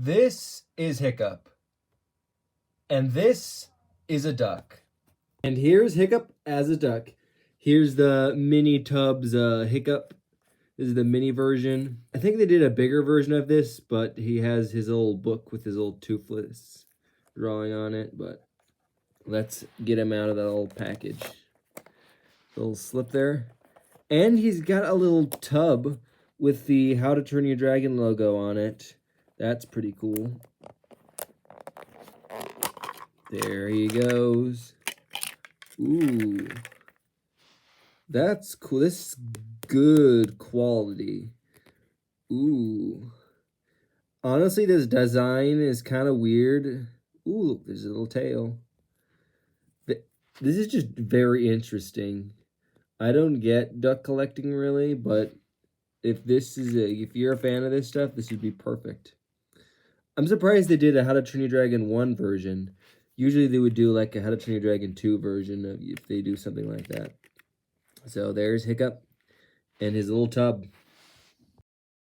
This is Hiccup. And this is a duck. And here's Hiccup as a duck. Here's the mini TUBBZ Hiccup. This is the mini version. I think they did a bigger version of this, but he has his old book with his old toothless drawing on it. But let's get him out of that old package. Little slip there. And he's got a little tub with the How to Turn Your Dragon logo on it. That's pretty cool. There he goes. Ooh. That's cool. This is good quality. Ooh. Honestly, this design is kind of weird. Ooh, look, there's a little tail. This is just very interesting. I don't get duck collecting really, but if you're a fan of this stuff, this would be perfect. I'm surprised they did a How to Train Your Dragon 1 version. Usually they would do like a How to Train Your Dragon 2 version if they do something like that. So there's Hiccup and his little tub.